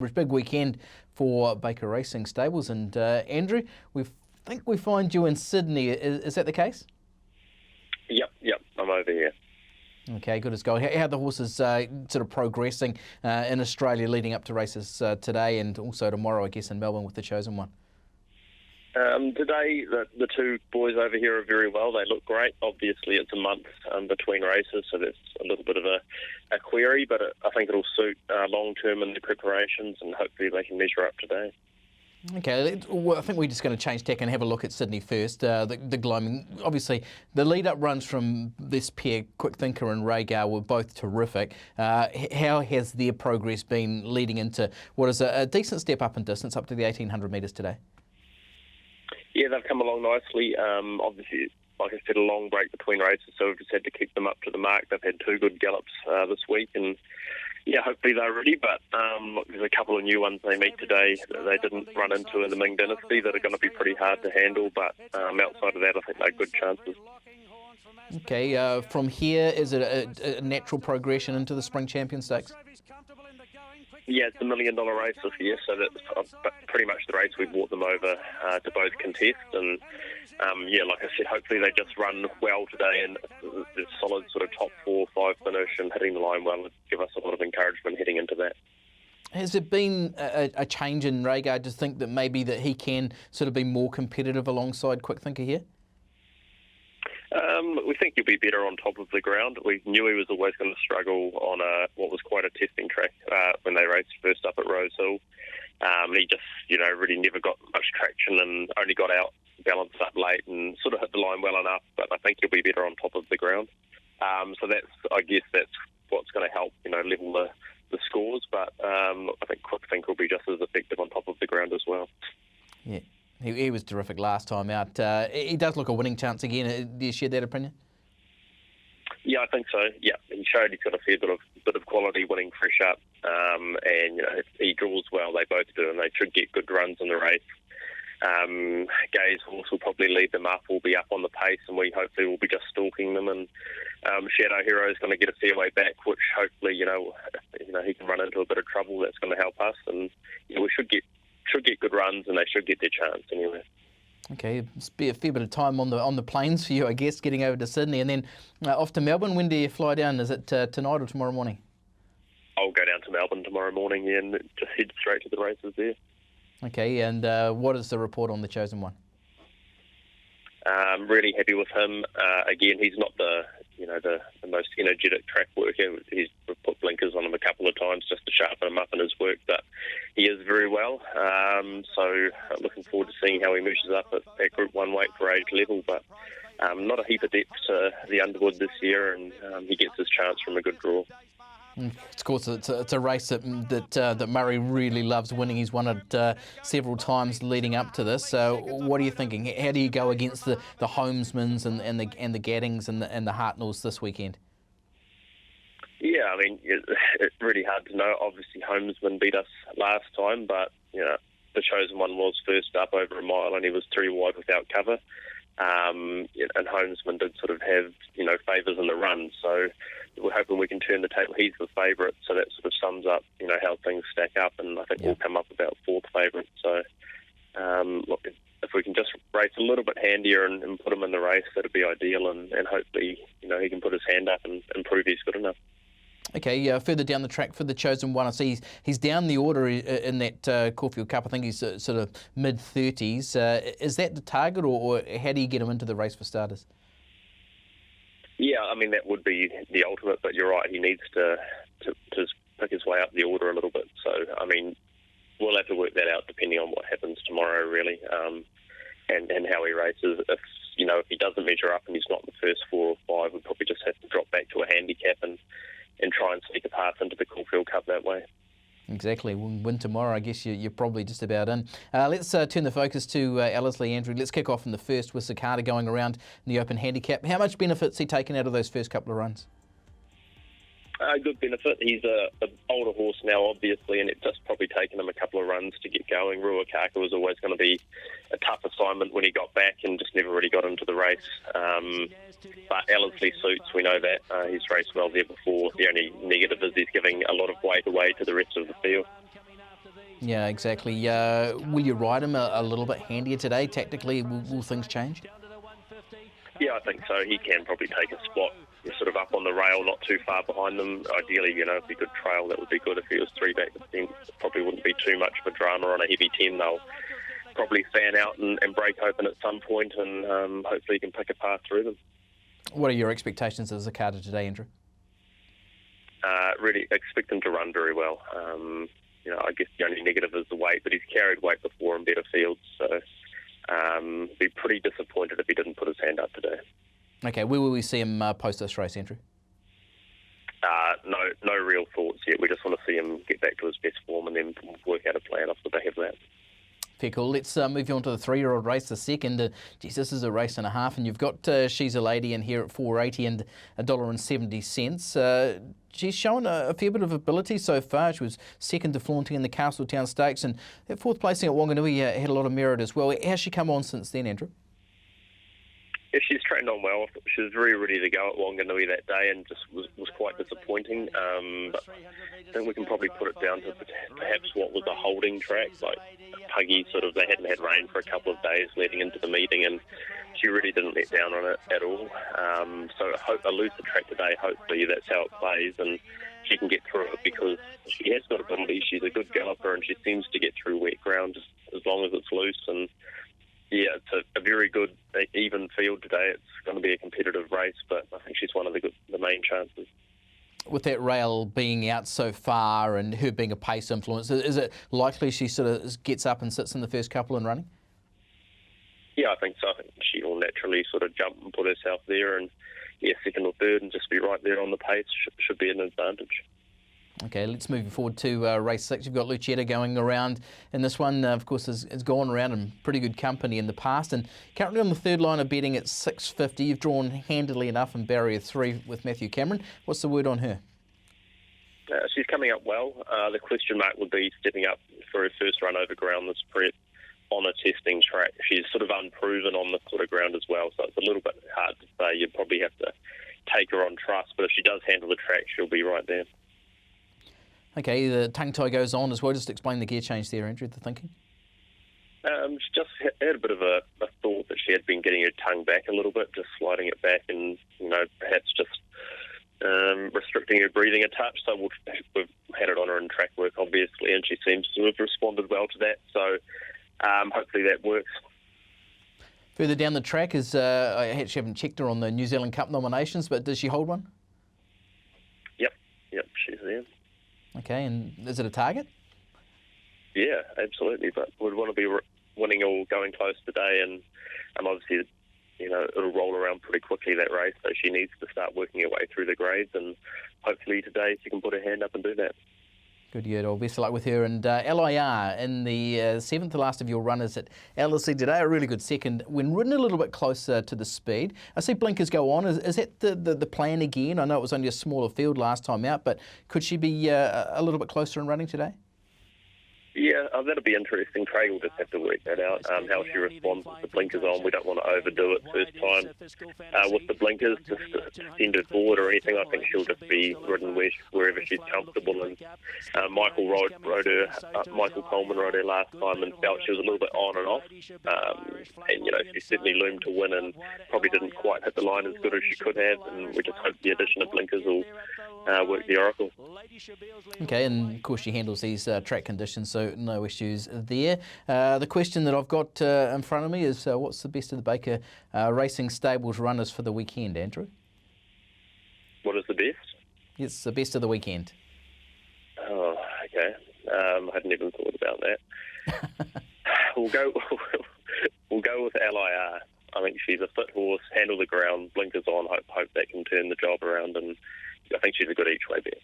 It was a big weekend for Baker Racing Stables, and Andrew, we think we find you in Sydney. Is that the case? Yep, I'm over here. Okay, good as gold. How are the horses sort of progressing in Australia leading up to races today and also tomorrow, I guess, in Melbourne with the Chosen One? Today, the two boys over here are very well. They look great. Obviously, it's a month between races, so that's a little bit of a query, but I think it'll suit long-term in the preparations, and hopefully they can measure up today. Okay, well, I think we're just going to change tack and have a look at Sydney first. The gloaming, obviously, the lead-up runs from this pair, Quick Thinker and Rhaegar, were both terrific. How has their progress been leading into what is a decent step up in distance, up to the 1,800 metres today? Yeah, they've come along nicely. Obviously, like I said, a long break between races, so we've just had to keep them up to the mark. They've had two good gallops this week, and yeah, hopefully they're ready. But look, there's a couple of new ones they meet today that they didn't run into in the Ming Dynasty that are going to be pretty hard to handle. But outside of that, I think they're good chances. Okay, from here, is it a natural progression into the Spring Champion Stakes? Yeah, it's $1 million race this year, so that's pretty much the race we brought them over to both contest. And yeah, like I said, hopefully they just run well today and the solid sort of top 4 or 5 finish and hitting the line well would give us a lot of encouragement heading into that. Has it been a change in Rhaegar to think that maybe that he can sort of be more competitive alongside Quick Thinker here? We think he'll be better on top of the ground. We knew he was always going to struggle on what was quite a testing track when they raced first up at Rose Hill. He just, really never got much traction and only got out balanced up late and sort of hit the line well enough, but I think he'll be better on top of the ground. So I guess that's what's going to help, level the scores, but I think Quick Think will be just as effective on top of the ground as well. Yeah. He was terrific last time out. He does look a winning chance again. Do you share that opinion? Yeah, I think so. Yeah, he showed he's got a fair bit of quality winning fresh up, and if he draws well, they both do, and they should get good runs in the race. Gay's horse will probably lead them up. We'll be up on the pace, and we hopefully will be just stalking them. And Shadow Hero is going to get a fair way back, which hopefully he can run into a bit of trouble. That's going to help us, and we should get good runs, and they should get their chance anyway. Okay, it's be a fair bit of time on the planes for you, I guess, getting over to Sydney and then off to Melbourne. When do you fly down? Is it tonight or tomorrow morning? I'll go down to Melbourne tomorrow morning, and just head straight to the races there. Okay, and what is the report on the Chosen One? Really happy with him. Again, he's not the most energetic track worker. He's put blinkers on him a couple of times just to sharpen him up in his work, but he is very well. So looking forward to seeing how he measures up at Group 1 weight for age level, but not a heap of depth to the Underwood this year, and he gets his chance from a good draw. Of course, it's a race that Murray really loves winning. He's won it several times leading up to this. So, what are you thinking? How do you go against the Homesmans and the Gaddings and the Hartnells this weekend? Yeah, I mean, it's really hard to know. Obviously, Homesman beat us last time, but the Chosen One was first up over a mile, and he was 3 wide without cover. And Homesman did sort of have favours in the run, so we're hoping we can turn the table. He's the favourite, so that sort of sums up how things stack up, and I think we'll come up about 4th favourite. So look, if we can just race a little bit handier and put him in the race, that'd be ideal, and hopefully he can put his hand up and prove he's good enough. Okay, further down the track for the Chosen One, I see he's down the order in that Caulfield Cup. I think he's sort of mid-30s. Is that the target, or how do you get him into the race for starters? Yeah, I mean, that would be the ultimate, but you're right, he needs to pick his way up the order a little bit. So, I mean, we'll have to work that out depending on what happens tomorrow, really, and how he races. If he doesn't measure up and he's not in the first 4 or 5, we'll probably just have to drop back to a handicap and try and sneak a path into the Caulfield Cup that way. Exactly. Win tomorrow, I guess you're probably just about in. Let's turn the focus to Ellerslie, Andrew. Let's kick off in the first with Cicada going around in the Open Handicap. How much benefit's he taken out of those first couple of runs? Good benefit. He's an older horse now, obviously, and it's just probably taken him a couple of runs to get going. Ruakaka was always going to be a tough assignment when he got back and just never really got into the race. But Ellerslie suits, we know that. He's raced well there before. The only negative is he's giving a lot of weight away to the rest of the field. Yeah, exactly. Will you ride him a little bit handier today? Tactically, will things change? Yeah, I think so. He can probably take a spot sort of up on the rail, not too far behind them. Ideally, if he could trail, that would be good. If he was three back, then it probably wouldn't be too much of a drama on a heavy 10. They'll probably fan out and break open at some point, and hopefully he can pick a path through them. What are your expectations as a Zakata today, Andrew? Really expect him to run very well. I guess the only negative is the weight, but he's carried weight before in better fields, so be pretty disappointed if he didn't put his hand up today. Okay, where will we see him post this race, Andrew? No real thoughts yet. We just want to see him get back to his best form and then work out a plan off the back of that. Fair cool. Let's move you on to the 3-year-old race, the second. This is a race and a half, and you've got She's a Lady in here at $4.80 and $1.70. She's shown a fair bit of ability so far. She was second to Flaunting in the Castletown Stakes, and that fourth placing at Wanganui had a lot of merit as well. How's she come on since then, Andrew? Yeah, she's trained on well. She was very ready to go at Wanganui that day and just was quite disappointing. But I think we can probably put it down to perhaps what was a holding track. Like Puggy, they hadn't had rain for a couple of days leading into the meeting, and she really didn't let down on it at all. So I hope a looser track today, hopefully that's how it plays and she can get through it, because she has got ability. She's a good galloper and she seems to get through wet ground just as long as it's loose. And yeah, it's a very good, even field today. It's going to be a competitive race, but I think she's one of the main chances. With that rail being out so far and her being a pace influence, is it likely she sort of gets up and sits in the first couple and running? Yeah, I think so. I think she will naturally sort of jump and put herself there, and second or third and just be right there on the pace should be an advantage. Okay, let's move forward to race 6. You've got Lucietta going around in this one. Of course, has gone around in pretty good company in the past, and currently on the third line of betting at $6.50. You've drawn handily enough in barrier 3 with Matthew Cameron. What's the word on her? She's coming up well. The question mark would be stepping up for her first run over ground this prep on a testing track. She's sort of unproven on this sort of ground as well, so it's a little bit hard to say. You'd probably have to take her on trust, but if she does handle the track, she'll be right there. Okay, the tongue tie goes on as well. Just explain the gear change there, Andrew, the thinking. She just had a bit of a thought that she had been getting her tongue back a little bit, just sliding it back and, perhaps just restricting her breathing a touch. So we've had it on her in track work, obviously, and she seems to have responded well to that. So hopefully that works. Further down the track is, I actually haven't checked her on the New Zealand Cup nominations, but does she hold one? Yep, she's there. Okay, and is it a target? Yeah, absolutely. But we'd want to be winning or going close today, and obviously, it'll roll around pretty quickly, that race. So she needs to start working her way through the grades, and hopefully today she can put her hand up and do that. Good year, all. Best of luck with her. And LIR in the seventh to last of your runners at LSE today, a really good second when ridden a little bit closer to the speed. I see blinkers go on. Is that the plan again? I know it was only a smaller field last time out, but could she be a little bit closer in running today? Yeah, that'll be interesting. Craig will just have to work that out, how she responds with the blinkers on. We don't want to overdo it first time with the blinkers, just to send her forward or anything. I think she'll just be ridden wherever she's comfortable. And Michael Coleman rode her last time and felt she was a little bit on and off. And, she certainly loomed to win and probably didn't quite hit the line as good as she could have. And we just hope the addition of blinkers will work the oracle. Okay, and of course she handles these track conditions, so no issues there. The question that I've got in front of me is what's the best of the Baker Racing Stables runners for the weekend, Andrew? What is the best? Yes, the best of the weekend. Oh, okay. I hadn't even thought about that. We'll go with LIR. I think she's a fit horse, handle the ground, blinkers on, hope that can turn the job around, and I think she's a good each-way bet.